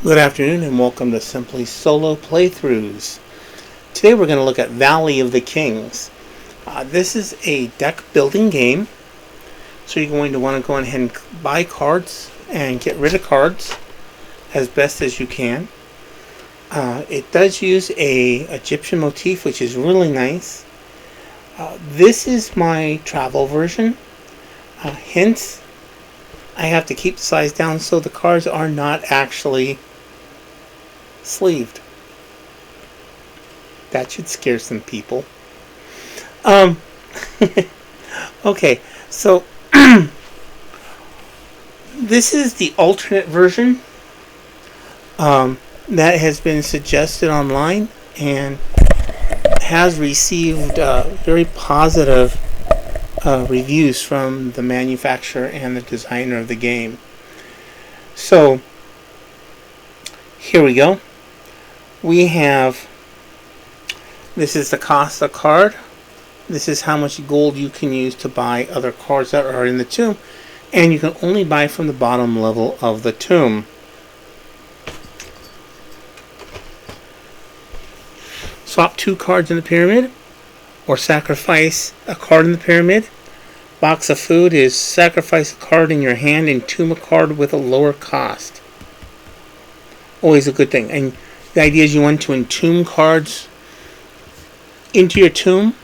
Good afternoon and welcome to Simply Solo Playthroughs. Today we're going to look at Valley of the Kings. This is a deck building game, so you're going to want to go ahead and buy cards and get rid of cards as best as you can. It does use a Egyptian motif, which is really nice. This is my travel version, hence I have to keep the size down so the cards are not actually sleeved. That should scare some people. Okay, so this is the alternate version that has been suggested online and has received very positive reviews from the manufacturer and the designer of the game. So here we go. We have, this is the cost of card. This is how much gold you can use to buy other cards that are in the tomb. And you can only buy from the bottom level of the tomb. Swap 2 cards in the pyramid, or sacrifice a card in the pyramid. Box of food is sacrifice a card in your hand and tomb a card with a lower cost. Always a good thing. And the idea is you want to entomb cards into your tomb,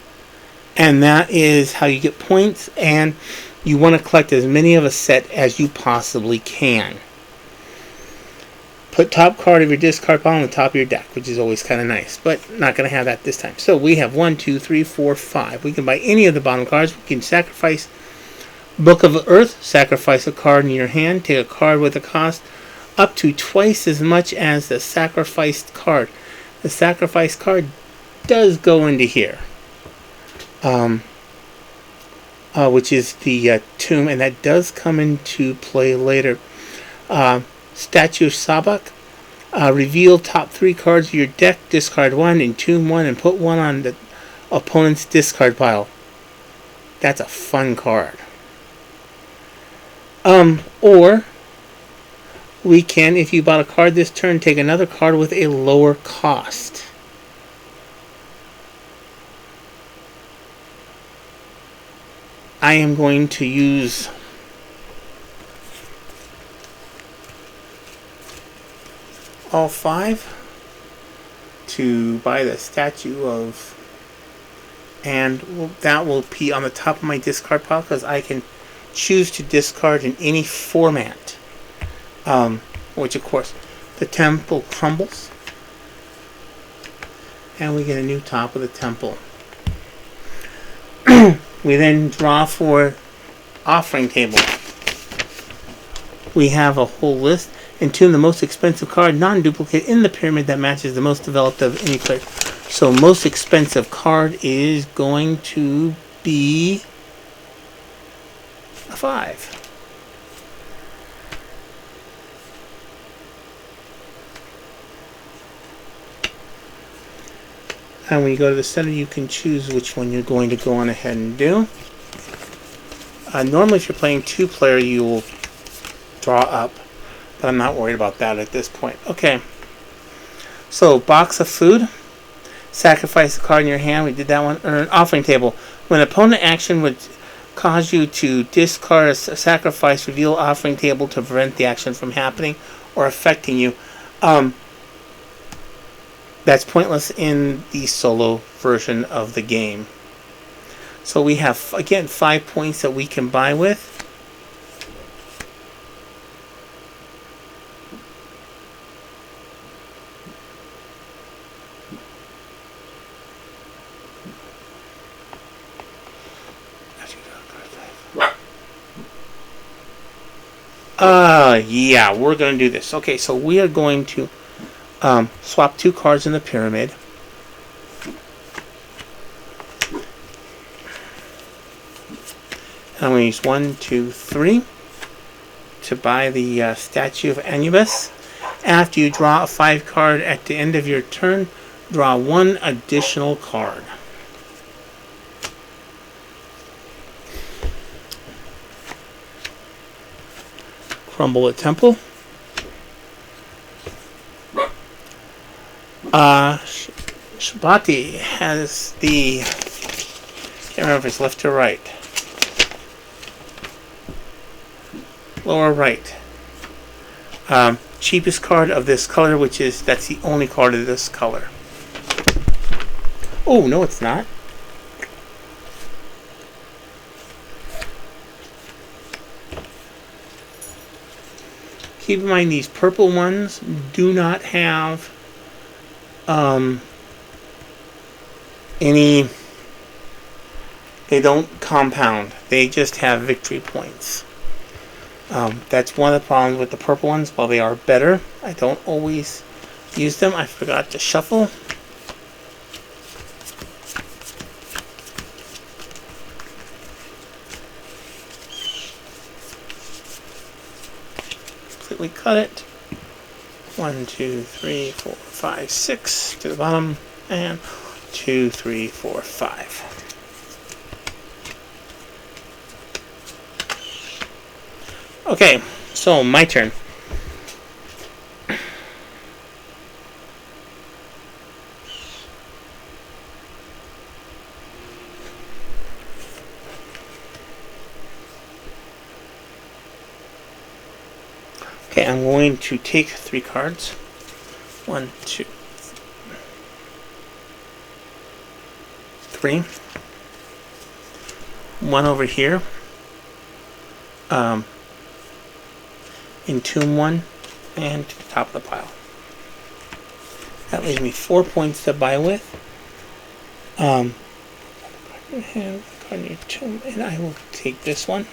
and that is how you get points, and you want to collect as many of a set as you possibly can. Put top card of your discard pile on the top of your deck, which is always kind of nice, but not going to have that this time. So we have 1, 2, 3, 4, 5. We can buy any of the bottom cards. We can sacrifice Book of Earth, sacrifice a card in your hand, take a card with a cost up to twice as much as the sacrificed card. The sacrificed card does go into here, which is the tomb, and that does come into play later. Statue of Sabak. Reveal top 3 cards of your deck, discard 1, entomb 1, and put 1 on the opponent's discard pile. That's a fun card. Or we can, if you bought a card this turn, take another card with a lower cost. I am going to use all 5 to buy the statue of, and that will be on the top of my discard pile because I can choose to discard in any format. Which of course the temple crumbles and we get a new top of the temple. We then draw for offering table. We have a whole list. Entomb the most expensive card, non-duplicate, in the pyramid that matches the most developed of any player. So most expensive card is going to be a 5. And when you go to the center, you can choose which one you're going to go on ahead and do. Normally, if you're playing 2-player, you will draw up. But I'm not worried about that at this point. Okay. So, box of food. Sacrifice a card in your hand. We did that one. Earn offering table. When an opponent action would cause you to discard a sacrifice, reveal offering table to prevent the action from happening or affecting you. That's pointless in the solo version of the game. So we have, again, 5 points that we can buy with. Yeah, we're going to do this. Okay, so we are going to swap 2 cards in the pyramid. And I'm going to use 1, 2, 3 to buy the statue of Anubis. After you draw a 5 card at the end of your turn, draw 1 additional card. crumble a temple. Shabati has the, can't remember if it's left or right. Lower right. Cheapest card of this color, that's the only card of this color. Oh, no, it's not. Keep in mind, these purple ones do not have any, they don't compound. They just have victory points. That's one of the problems with the purple ones. While they are better, I don't always use them. I forgot to shuffle. Completely cut it. 1, 2, 3, 4, 5, 6 to the bottom, and 2, 3, 4, 5. Okay, so my turn. Okay, I'm going to take 3 cards. 1, 2, 3. One over here. Entomb one, and to the top of the pile. That leaves me 4 points to buy with. Card in your hand, card in your tomb, and I will take this one.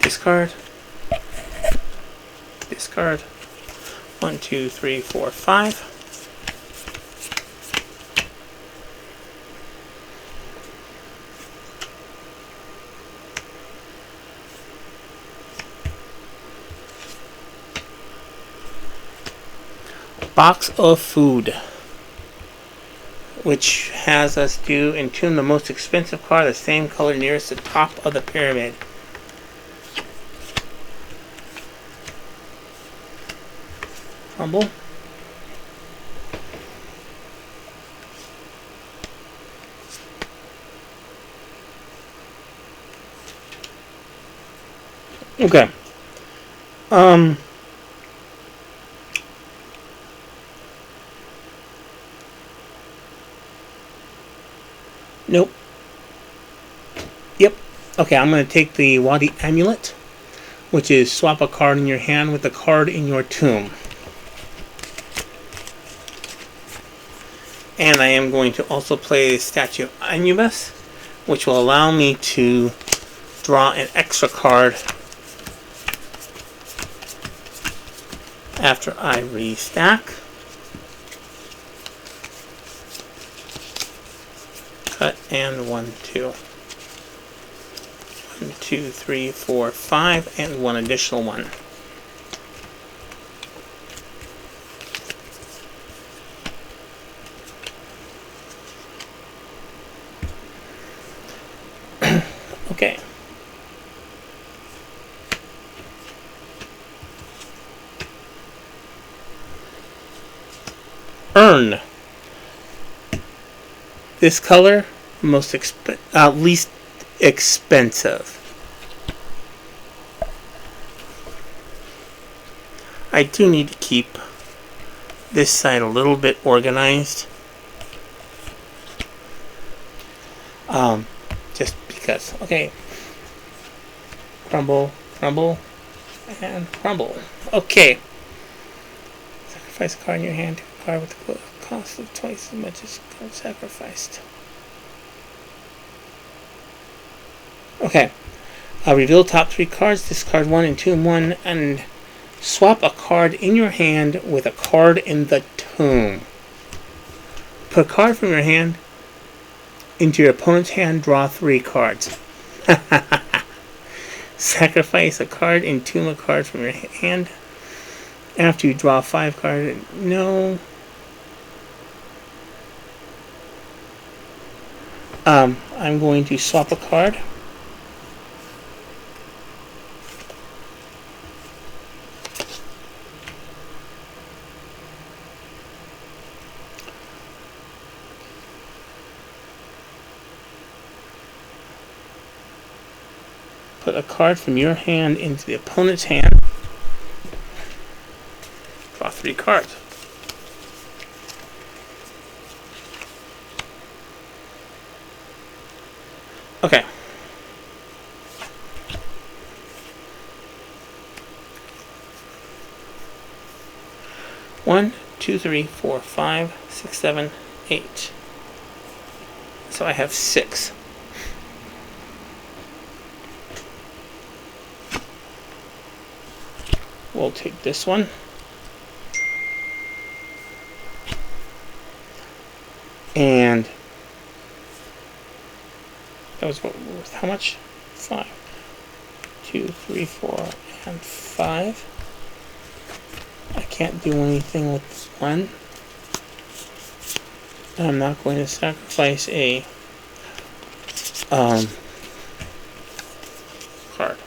Discard. Discard. 1, 2, 3, 4, 5. Box of food, which has us do entomb the most expensive card, the same color nearest the top of the pyramid. Crumble. Okay. Nope. Yep. Okay, I'm going to take the Wadi Amulet, which is swap a card in your hand with a card in your tomb. And I am going to also play the Statue of Anubis, which will allow me to draw an extra card after I restack. Cut and 1, 2. 1, 2, 3, 4, 5, and one additional one. Okay. Urn. This color, least expensive. I do need to keep this side a little bit organized. Just because. Okay. Crumble, crumble, and crumble. Okay. Sacrifice a card in your hand to a card with the cost of twice as much as the card sacrificed. Okay. Reveal top 3 cards, discard 1 and tomb 1, and swap a card in your hand with a card in the tomb. Put a card from your hand into your opponent's hand, draw 3 cards. Sacrifice a card, entomb a card from your hand. After you draw 5 cards, no. I'm going to swap a card. put a card from your hand into the opponent's hand. Draw 3 cards. Okay. One, 2, 3, 4, 5, 6, 7, 8. So I have 6. We'll take this one. And that was worth how much? 5. 2, 3, 4, and 5. I can't do anything with this one. I'm not going to sacrifice a card.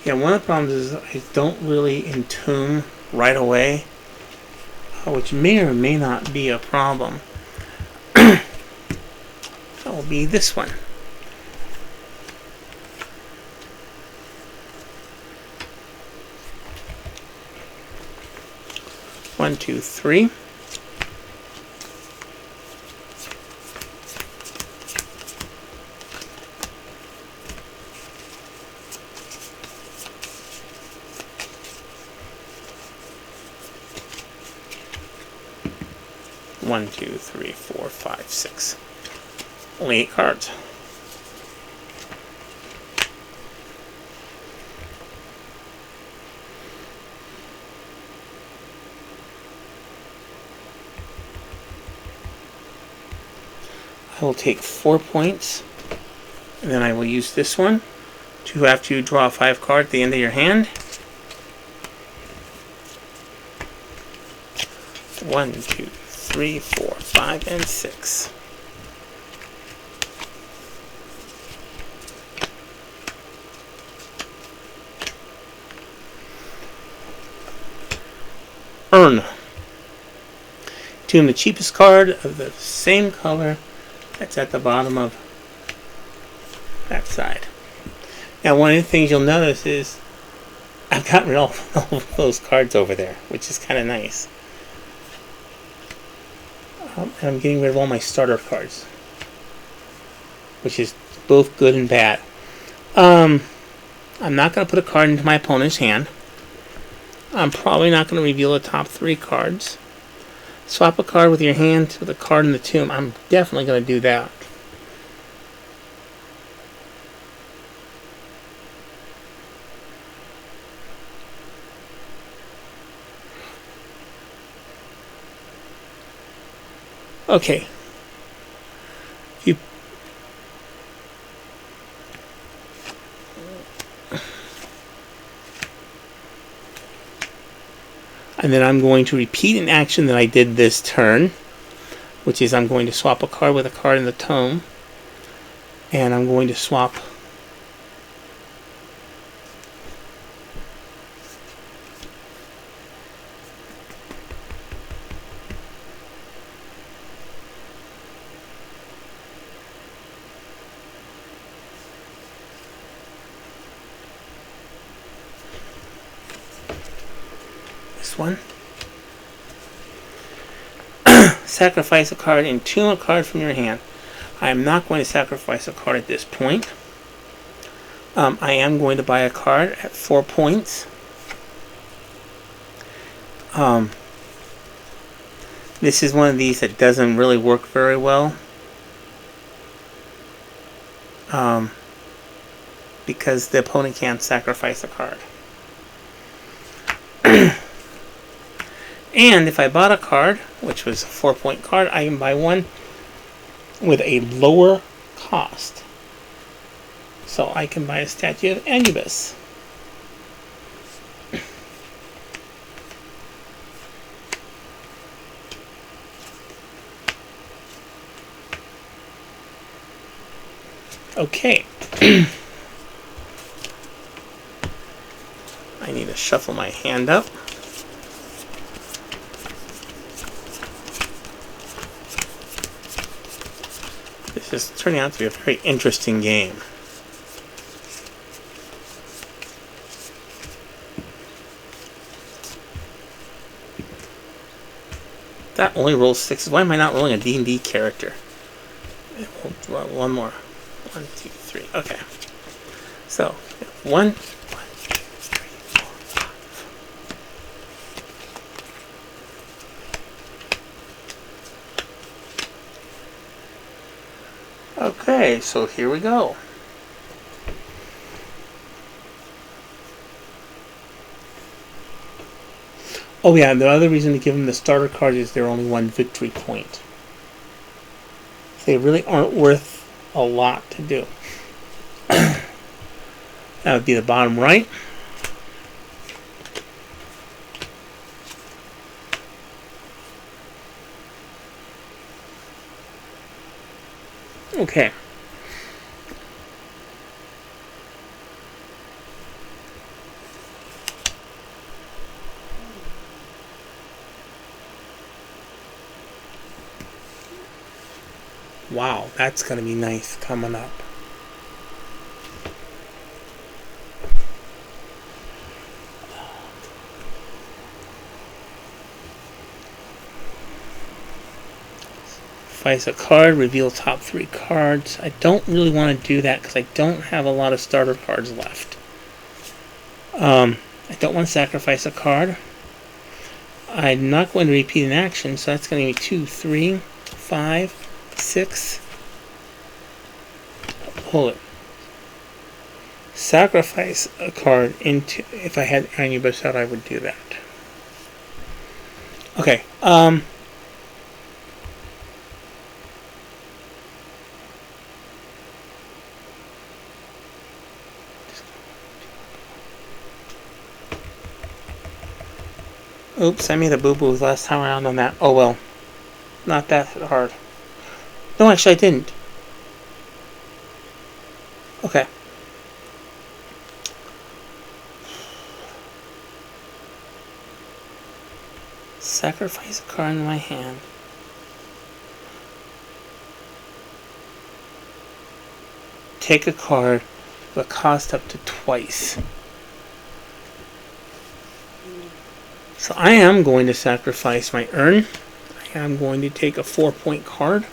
Yeah, one of the problems is I don't really entomb right away, which may or may not be a problem. That will be this one. One, two, three. One, two, three, four, five, 6. Only 8 cards. I will take 4 points, and then I will use this one to have to draw 5 cards at the end of your hand. 1, 2, 3, 4, 5, and 6. Earn. Tune the cheapest card of the same color that's at the bottom of that side. Now, one of the things you'll notice is I've gotten rid of all of those cards over there, which is kind of nice. And I'm getting rid of all my starter cards, which is both good and bad. I'm not going to put a card into my opponent's hand. I'm probably not going to reveal the top 3 cards. Swap a card with your hand to the card in the tomb. I'm definitely going to do that. Okay. And then I'm going to repeat an action that I did this turn, which is I'm going to swap a card with a card in the tome, and I'm going to swap this one. Sacrifice a card and tomb a card from your hand. I am not going to sacrifice a card at this point. I am going to buy a card at 4 points. This is one of these that doesn't really work very well. Because the opponent can't sacrifice a card. And if I bought a card, which was a 4-point card, I can buy one with a lower cost. So I can buy a statue of Anubis. Okay. I need to shuffle my hand up. This is turning out to be a very interesting game. That only rolls 6s. Why am I not rolling a D&D character? One more. 1, 2, 3. Okay. So, 1, 2, 3, 4, 5. Okay, so here we go. Oh yeah, the other reason to give them the starter card is they're only 1 victory point. They really aren't worth a lot to do. That would be the bottom right. Okay. Wow, that's going to be nice coming up. Sacrifice a card, reveal top 3 cards. I don't really want to do that because I don't have a lot of starter cards left. I don't want to sacrifice a card. I'm not going to repeat an action, so that's going to be 2, 3, 5, 6. Hold it. Sacrifice a card into. If I had Anubis out, I would do that. Okay. Oops, I made a boo-boo last time around on that. Oh well. Not that hard. No, actually I didn't. Okay. Sacrifice a card in my hand. Take a card with a cost up to twice. So I am going to sacrifice my urn. I am going to take a 4-point card.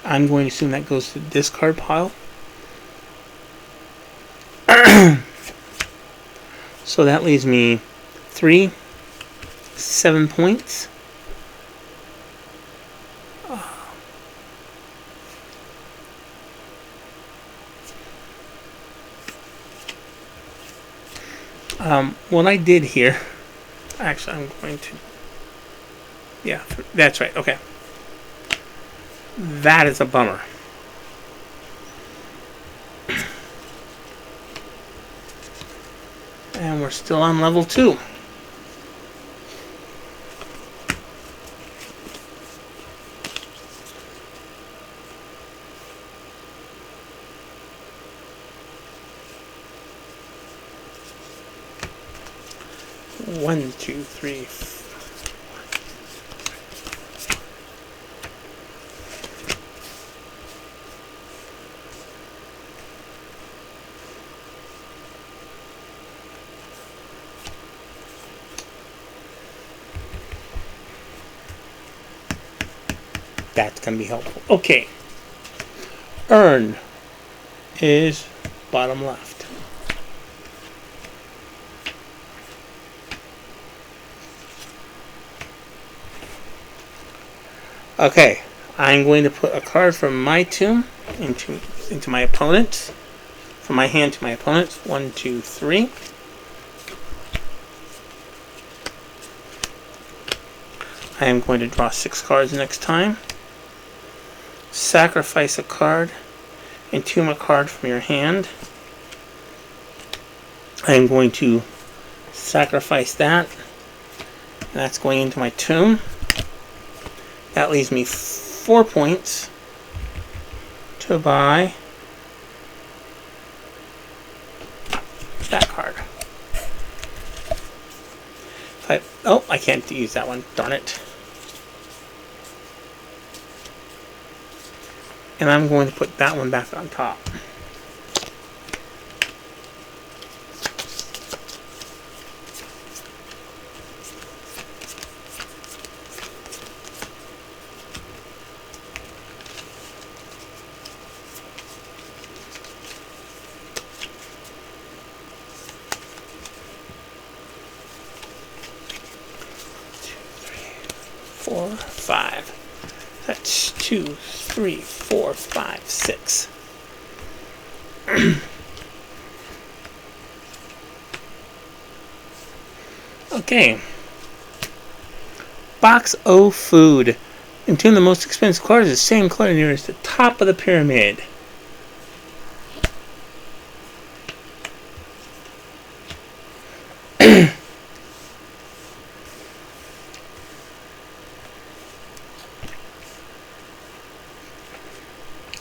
I'm going to assume that goes to the discard pile. So that leaves me 7 points. What I did here, actually I'm going to, yeah, that's right, okay. That is a bummer. And we're still on level 2. One, two, three. That's going to be helpful. Okay. Urn is bottom left. Okay, I'm going to put a card from my tomb into my opponent's. From my hand to my opponent's. 1, 2, 3. I am going to draw 6 cards next time. Sacrifice a card. Entomb a card from your hand. I am going to sacrifice that. And that's going into my tomb. That leaves me 4 points to buy that card. I can't use that one. Darn it. And I'm going to put that one back on top. Four, five. That's 2, 3, 4, 5, 6. Okay. Box O food. Entomb the most expensive card is the same card nearest the top of the pyramid.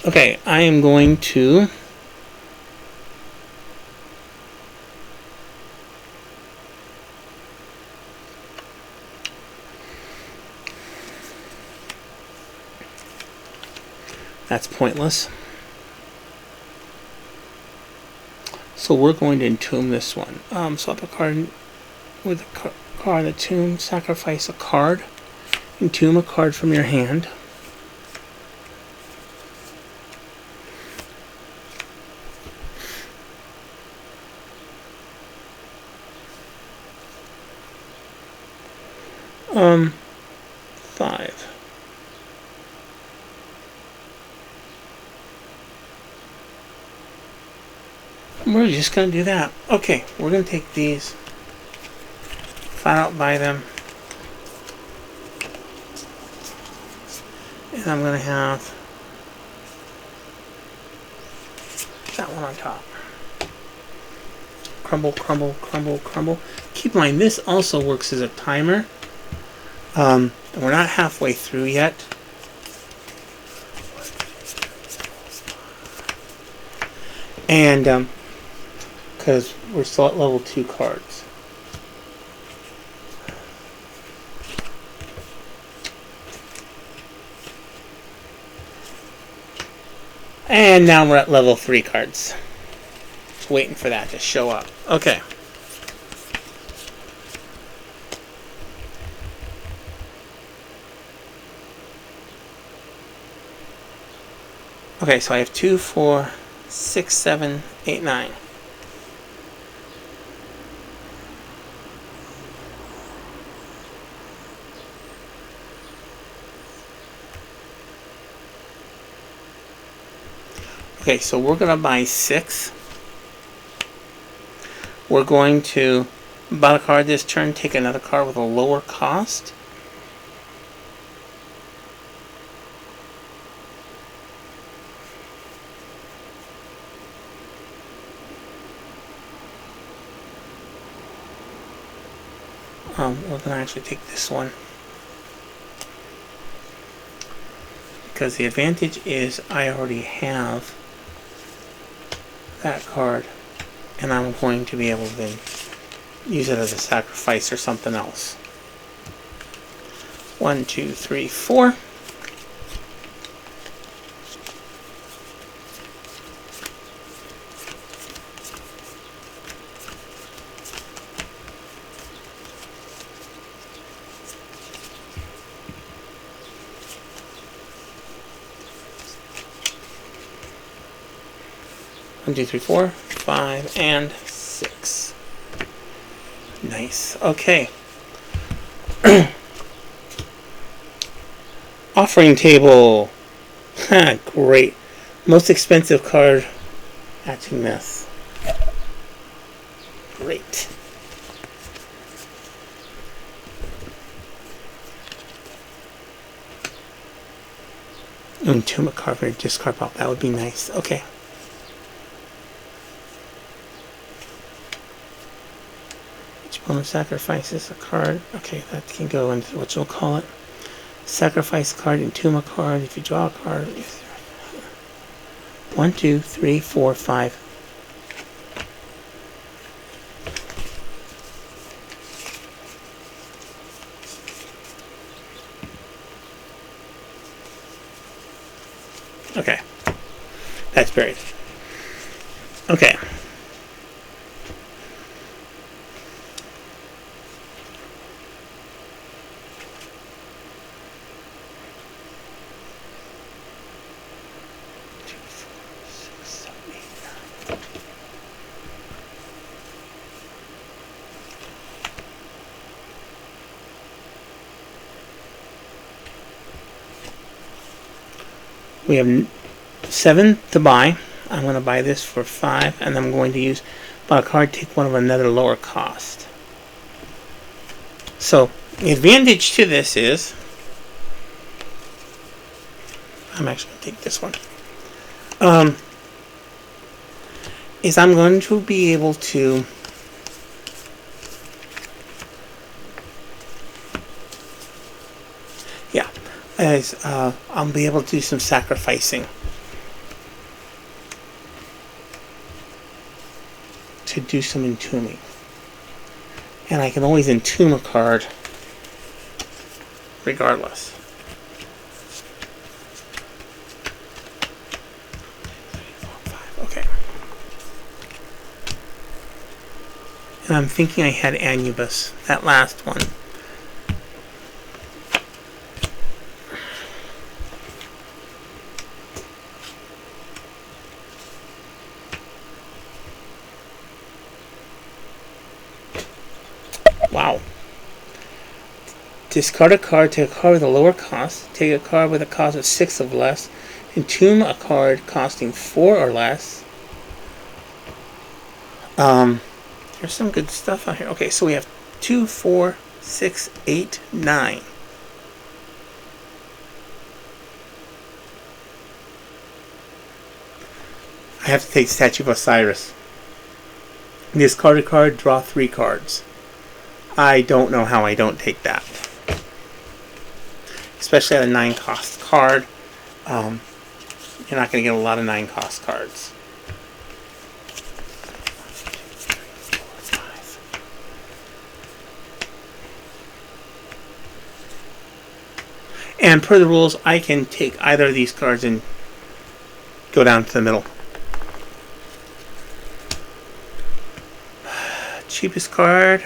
Okay, I am going to that's pointless. So we're going to entomb this one. Swap a card with a card in the tomb, sacrifice a card, entomb a card from your hand. Five. We're just going to do that. Okay, we're going to take these, flat out buy them, and I'm going to have that one on top. Crumble, crumble, crumble, crumble. Keep in mind, this also works as a timer. And we're not halfway through yet. And because we're still at level 2 cards. And now we're at level 3 cards. Just waiting for that to show up. Okay. Okay, so I have 2, 4, 6, 7, 8, 9. Okay, so we're going to buy 6. We're going to buy a card this turn, take another card with a lower cost. We're going to actually take this one. Because the advantage is I already have that card. And I'm going to be able to then use it as a sacrifice or something else. 1, 2, 3, 4. One, 2, 3, 4, 5, and 6. Nice. Okay. Offering table. Great. Most expensive card. Matching this. Great. Entomb a card for a discard pile. That would be nice. Okay. Opponent sacrifices a card. Okay, that can go into what you'll call it. Sacrifice a card, entomb a card. If you draw a card. 1, 2, 3, 4, 5. Okay. That's buried. Okay. We have 7 to buy. I'm going to buy this for 5, and I'm going to use buy a card, take one of another lower cost. So the advantage to this is I'm actually going to take this one. Is I'm going to be able to I'll be able to do some sacrificing to do some entombing. And I can always entomb a card regardless. Okay. And I'm thinking I had Anubis, that last one. Wow. Discard a card, take a card with a lower cost, take a card with a cost of 6 or less, entomb a card costing 4 or less. There's some good stuff out here. Okay, so we have 2, 4, 6, 8, 9. I have to take Statue of Osiris. Discard a card, draw 3 cards. I don't know how I don't take that. Especially at a 9 cost card. You're not going to get a lot of 9 cost cards. And per the rules, I can take either of these cards and go down to the middle. Cheapest card.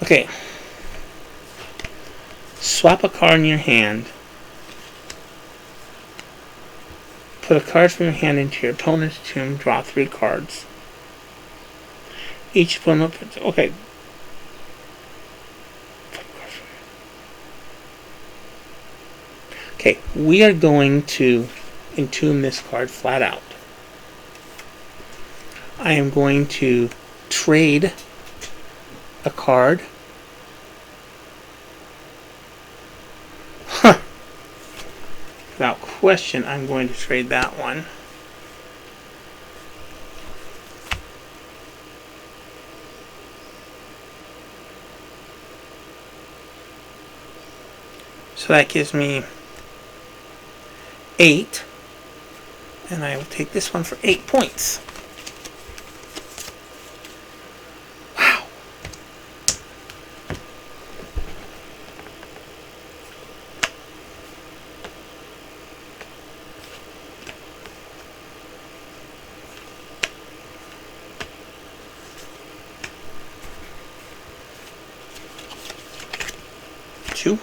Okay. Swap a card in your hand. Put a card from your hand into your opponent's tomb. Draw 3 cards. Each opponent puts... Okay. Okay, we are going to entomb this card flat out. I am going to trade a card. Without question, I'm going to trade that one. So that gives me 8. And I will take this one for 8 points. Wow. Two.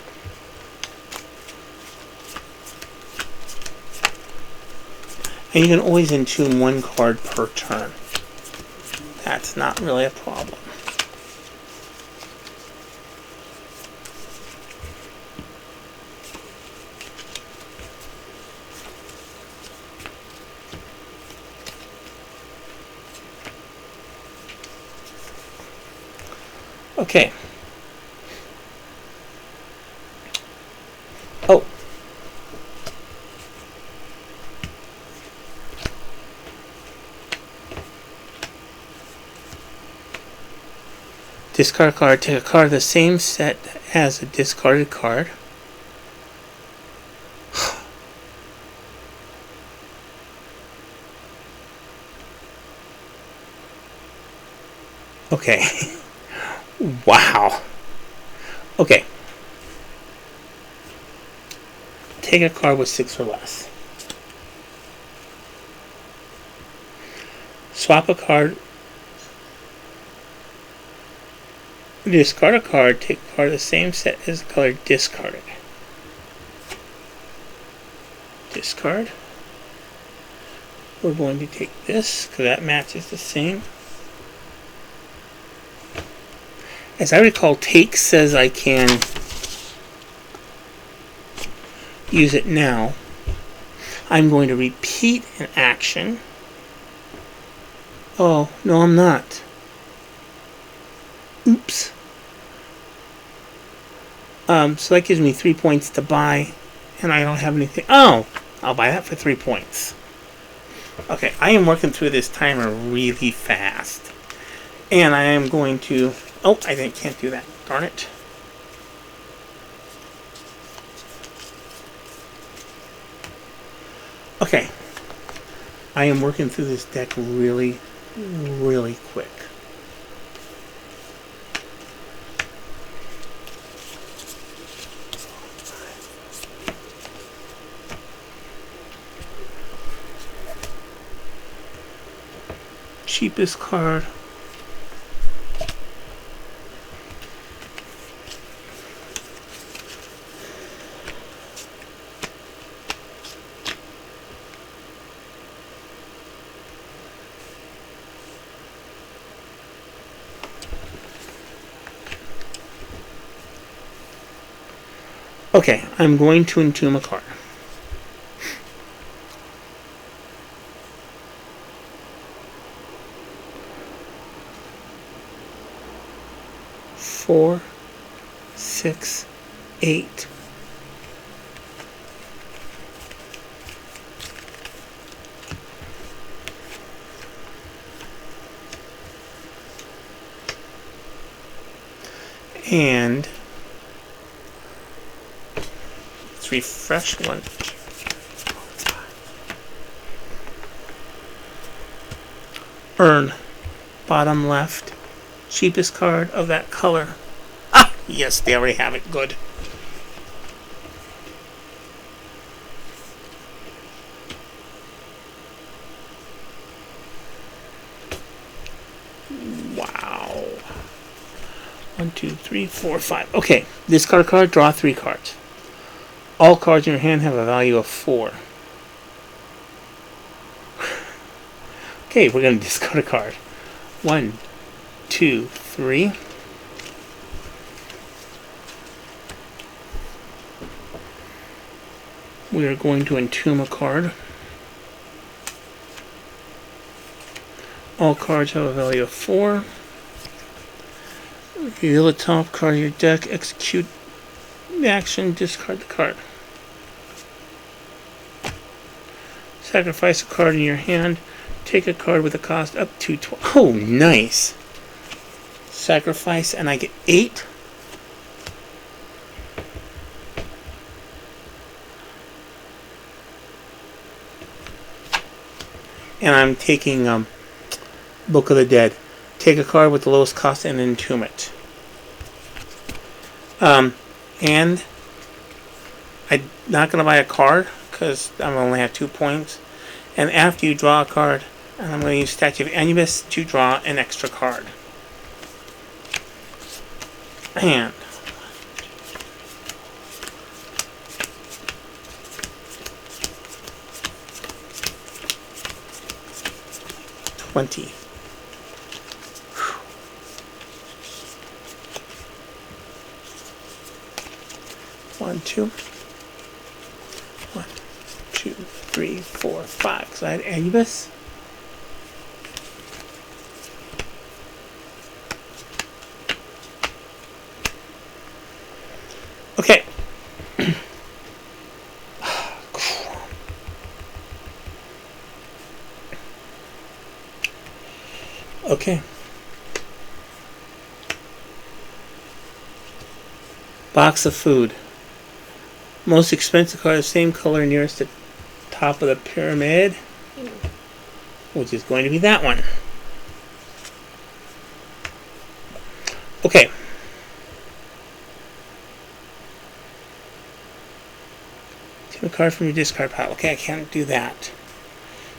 And you can always entomb 1 card per turn. That's not really a problem. Okay. Oh. Discard a card. Take a card of the same set as a discarded card. Okay. Wow. Okay. Take a card with 6 or less. Swap a card. Discard a card. Take a card of the same set as the color discarded. Discard. We're going to take this because that matches the same. As I recall, take says I can use it now. I'm going to repeat an action. Oh, no, I'm not. Oops. So that gives me 3 points to buy, and I don't have anything. Oh, I'll buy that for 3 points. Okay, I am working through this timer really fast. And I am going to... Oh, I can't do that. Darn it. Okay. I am working through this deck really, really quick. Cheapest card. Okay, I'm going to entomb a card. Four, 6, 8. And let's refresh one. Earn, bottom left, cheapest card of that color. Ah, yes, they already have it. Good. Wow. 1, 2, 3, 4, 5. Okay, discard a card, draw 3 cards. All cards in your hand have a value of 4. Okay, we're going to discard a card. 1, 2, 3. We are going to entomb a card. All cards have a value of 4. Reveal the top card of your deck. Execute the action. Discard the card. Sacrifice a card in your hand. Take a card with a cost up to 12. Oh, nice. Sacrifice, and I get 8. And I'm taking Book of the Dead. Take a card with the lowest cost and entomb it. And I'm not going to buy a card because I only have 2 points. And after you draw a card, I'm going to use Statue of Anubis to draw an extra card. And $20. 1, 2. 1, 2, 3, 4, 5. So I had Anubis. Okay. Okay. Box of food. Most expensive card, the same color nearest the top of the pyramid, which is going to be that one. Okay. Take a card from your discard pile. Okay, I can't do that.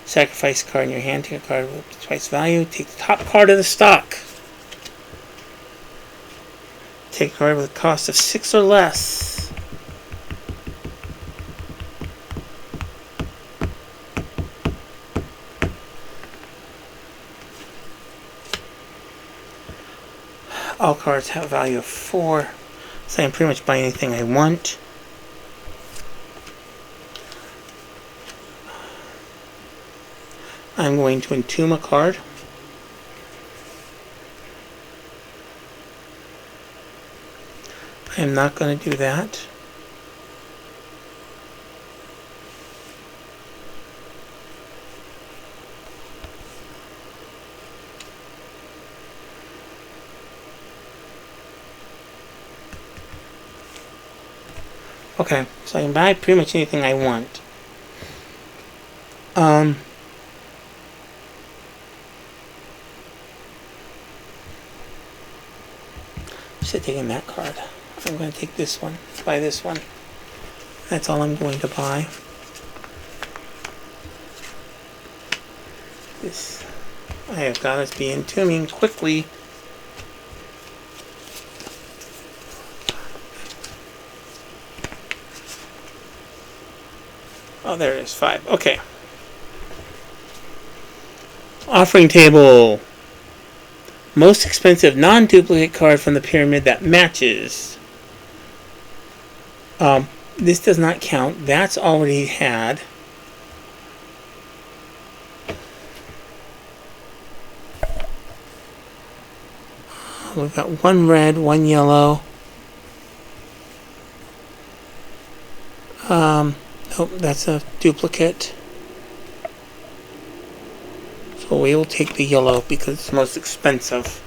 Sacrifice a card in your hand. Take a card with twice value. Take the top card of the stock. Take a card with a cost of 6 or less. All cards have a value of 4, so I can pretty much buy anything I want. I'm going to entomb a card. I am not going to do that. Okay, so I can buy pretty much anything I want. Instead of taking that card, I'm going to take this one, buy this one. That's all I'm going to buy. This, I have got to be entombing quickly. Oh, there it is, 5. Okay. Offering table. Most expensive non-duplicate card from the pyramid that matches. This does not count. That's already had. We've got 1 red, 1 yellow. Nope, that's a duplicate. So we will take the yellow because it's the most expensive.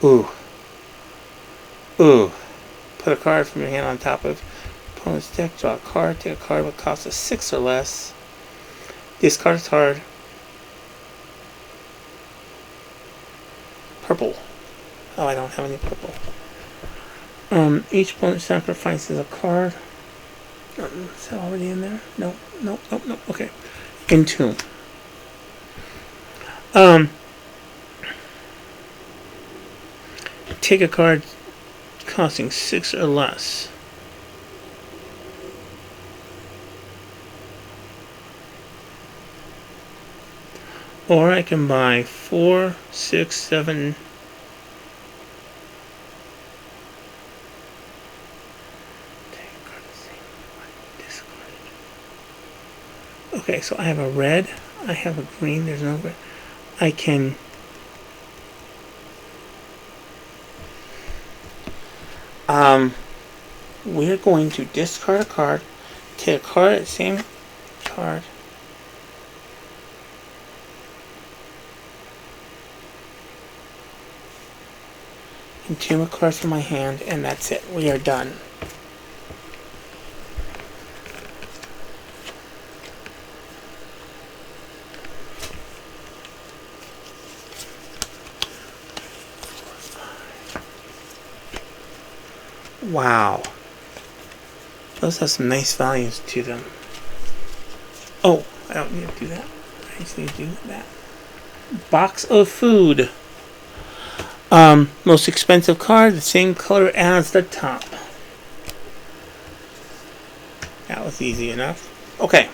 Ooh. Ooh. Put a card from your hand on top of opponent's deck. Draw a card. Take a card with cost of 6 or less. Discard a card. Purple. Oh, I don't have any purple. Each opponent sacrifices a card. Is that already in there? No. Okay. Entomb. Take a card costing 6 or less. Or I can buy 4, 6, 7. Okay, so I have a red, I have a green, there's no red. I can we're going to discard a card, take a card, the same card, entomb a card from my hand, and that's it. We are done. Wow. Those have some nice values to them. Oh, I don't need to do that. I just need to do that. Box of food. Most expensive card, the same color as the top. That was easy enough. Okay.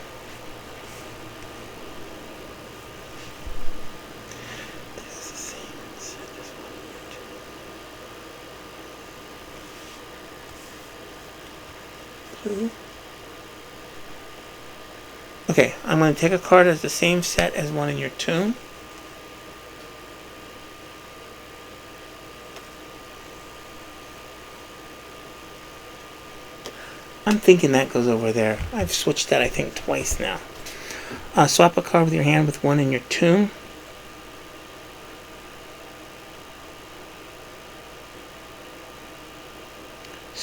Okay, I'm going to take a card that's the same set as one in your tomb. I'm thinking that goes over there. I've switched that, I think, twice now. Swap a card with your hand with one in your tomb.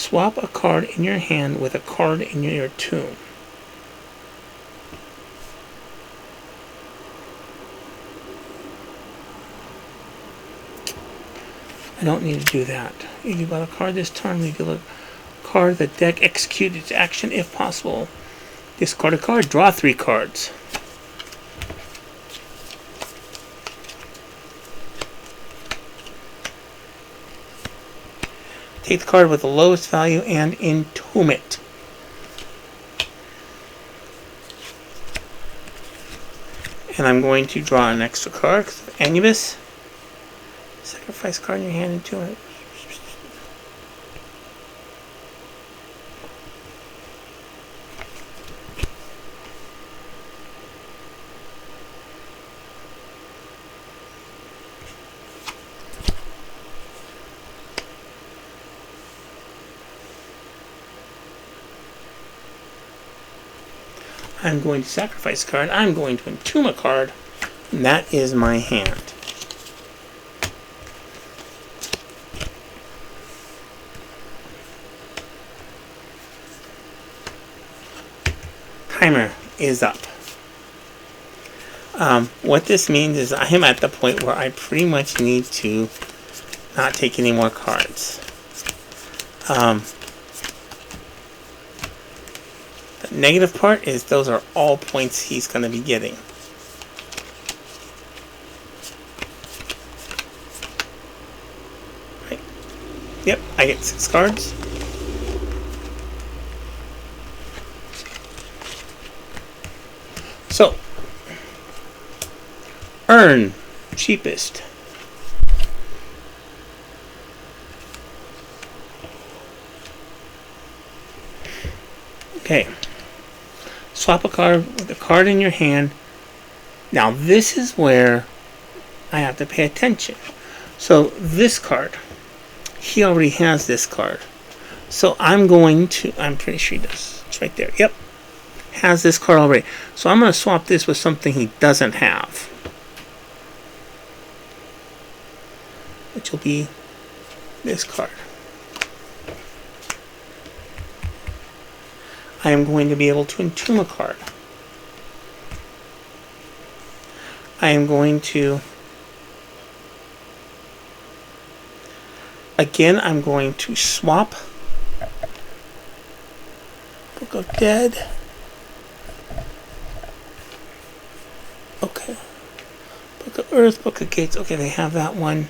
swap a card in your hand with a card in your tomb. I don't need to do that. If you got a card this turn, reveal a card of the deck, execute its action if possible. Discard a card, draw 3 cards. Take the card with the lowest value and entomb it. And I'm going to draw an extra card because of Anubis. Sacrifice card in your hand and entomb it. I'm going to sacrifice a card. I'm going to entomb a card. And that is my hand. Timer is up. What this means is I am at the point where I pretty much need to not take any more cards. The negative part is those are all points he's going to be getting. Right. Yep, I get 6 cards. So, earn cheapest. Okay. Swap a card with a card in your hand. Now this is where I have to pay attention. So this card, he already has this card. So I'm pretty sure he does. It's right there. Yep. Has this card already. So I'm going to swap this with something he doesn't have. Which will be this card. I am going to be able to entomb a card. I am going to... Again, I'm going to swap Book of Dead. Okay. Book of Earth, Book of Gates. Okay, they have that one.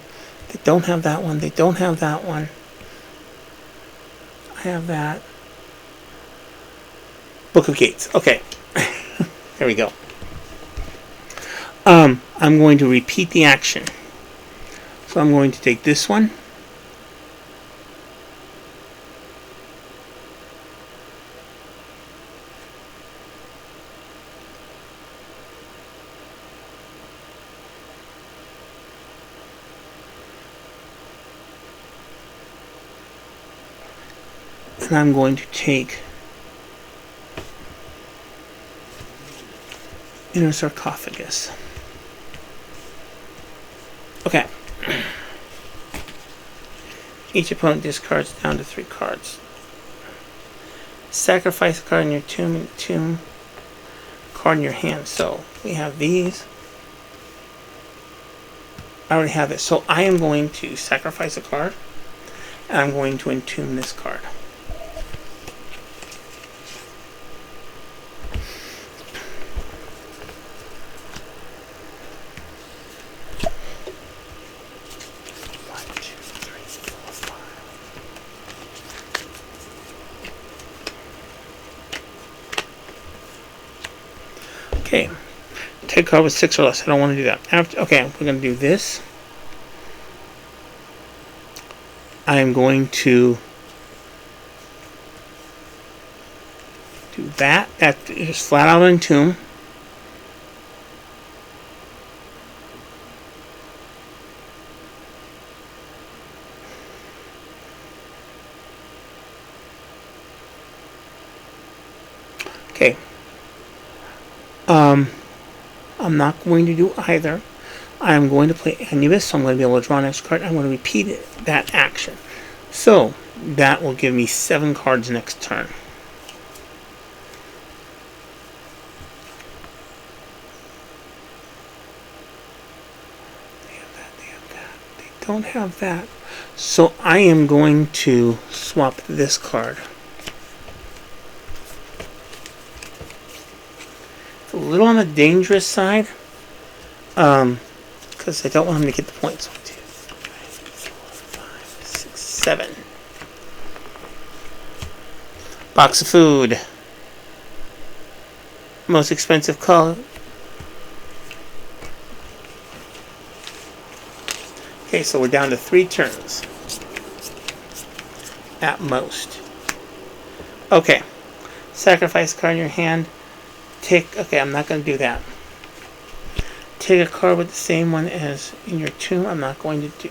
They don't have that one. They don't have that one. I have that. Book of Gates. Okay. There we go. I'm going to repeat the action. So I'm going to take this one. And I'm going to take Inner Sarcophagus. Okay. Each opponent discards down to 3 cards. Sacrifice a card in your tomb, card in your hand. So we have these. I already have it. So I am going to sacrifice a card, and I'm going to entomb this card. Okay, take a card with 6 or less. I don't want to do that. Okay, we're going to do this. I am going to do that. That is flat out entomb. Okay. I'm not going to do either. I'm going to play Anubis, so I'm going to be able to draw an extra card. I'm going to repeat that action. So that will give me 7 cards next turn. They have that, they have that. They don't have that. So I am going to swap this card. It's a little on the dangerous side. Because I don't want him to get the points. 1, 2, 3, 4, 5, 6, 7. Box of food. Most expensive color. Okay, so we're down to 3 turns. At most. Okay. Sacrifice card in your hand. Okay, I'm not going to do that. Take a card with the same one as in your tomb. I'm not going to do.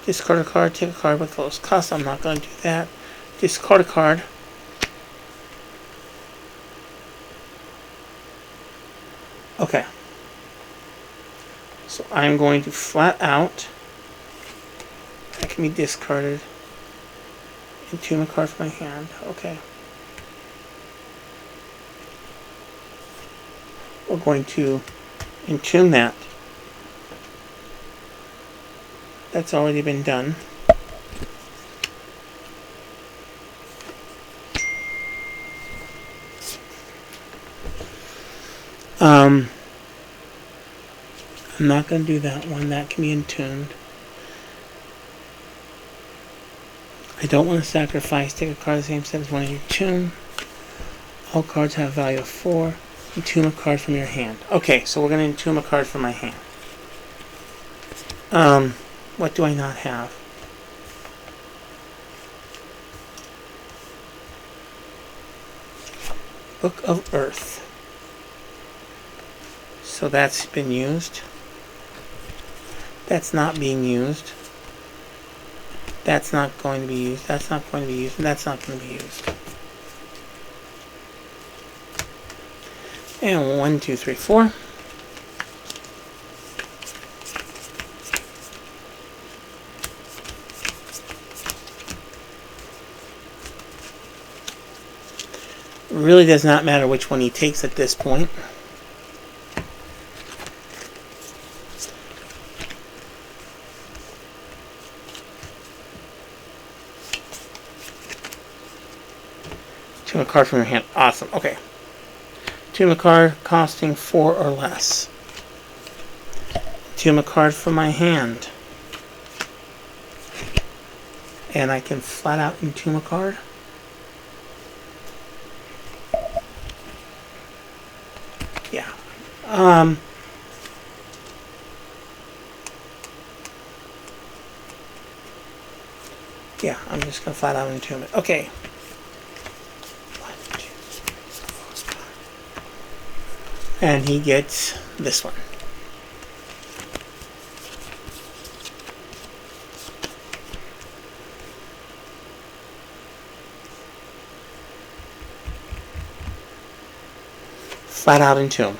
Discard a card. Take a card with close cost. I'm not going to do that. Discard a card. Okay. So I'm going to flat out. That can be discarded. Entomb a card from my hand. Okay. We're going to entomb that. That's already been done. I'm not going to do that one. That can be entombed. I don't want to sacrifice. Take a card the same set as one in your tomb. All cards have a value of 4. Entomb a card from your hand. Okay, so we're going to entomb a card from my hand. What do I not have? Book of Earth. So that's been used. That's not being used. That's not going to be used. That's not going to be used. And that's not going to be used. And 1, 2, 3, 4. Really does not matter which one he takes at this point. Tomb a card from your hand. Awesome. Okay. Tomb a card costing 4 or less. Tomb a card from my hand. And I can flat out entomb a card. Yeah. Yeah, I'm just going to flat out entomb it. Okay. 1, 2, 3, 4, 5. And he gets this one. Flat out entomb.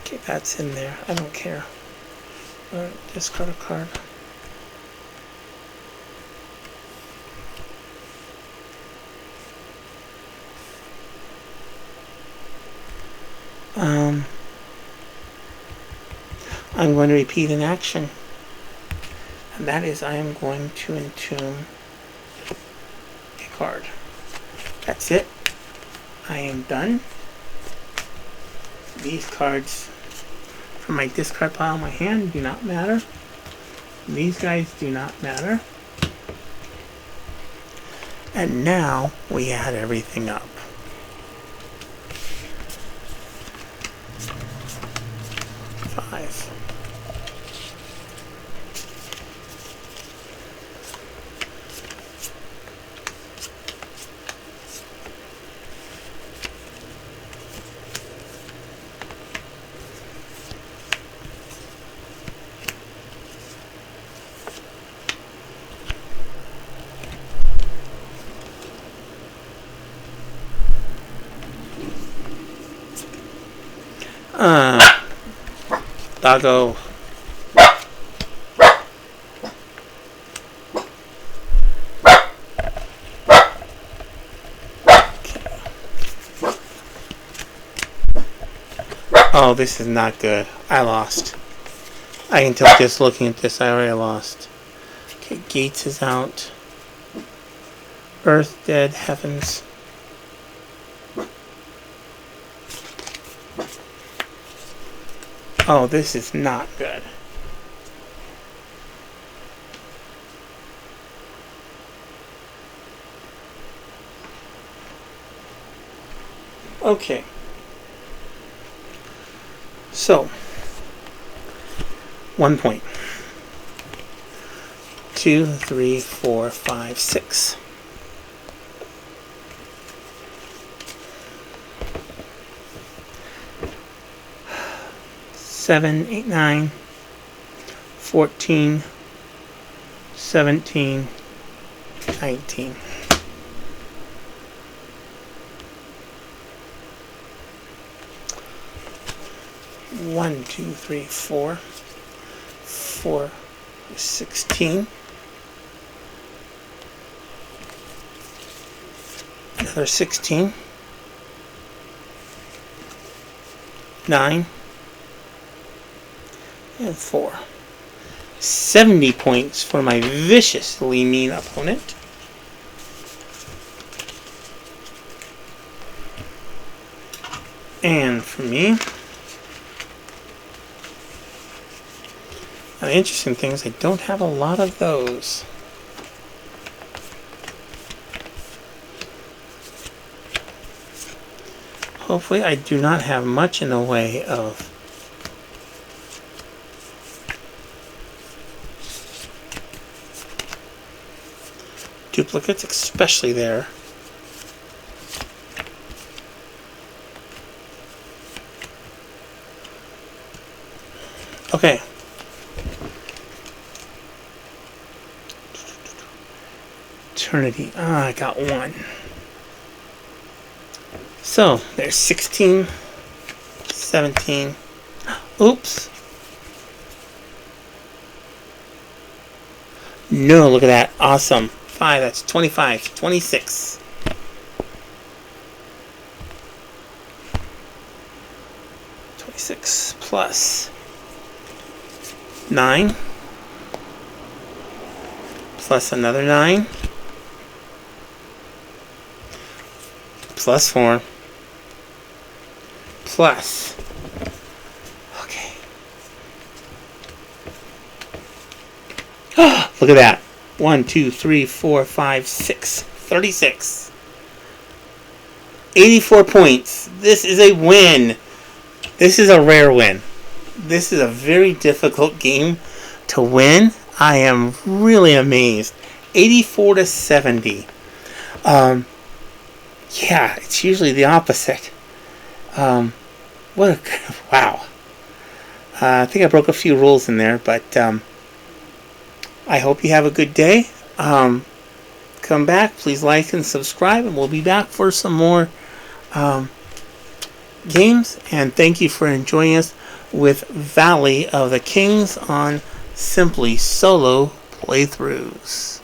Okay, that's in there. I don't care. Alright, discard a card. I'm going to repeat an action. And that is I am going to entomb a card. That's it. I am done. These cards from my discard pile in my hand do not matter. These guys do not matter. And now we add everything up. 5. Doggo. Oh, this is not good. I lost. I can tell just looking at this, I already lost. Okay, Gates is out. Earth dead, heavens. Oh, this is not good. Okay. So, 1 point. 2, 3, 4, 5, 6. 7, 8, 9, 14, 17, 19. One, 2, 3, 4, 4, 16. Another 16. 9. And 4. 70 points for my viciously mean opponent. And for me, the interesting thing is I don't have a lot of those. Hopefully I do not have much in the way of duplicates, especially there. Okay. Eternity. Ah, I got 1. So, there's 16, 17. Oops. No, look at that. Awesome. 5, that's 25, 26. Plus 9 plus another 9 plus 4 plus, okay, look at that. 1, 2, 3, 4, 5, 6, 36. 84 points. This is a win. This is a rare win. This is a very difficult game to win. I am really amazed. 84 to 70. Yeah, it's usually the opposite. What a, wow. I think I broke a few rules in there, but I hope you have a good day. Come back, please like and subscribe, and we'll be back for some more games. And thank you for enjoying us with Valley of the Kings on Simply Solo Playthroughs.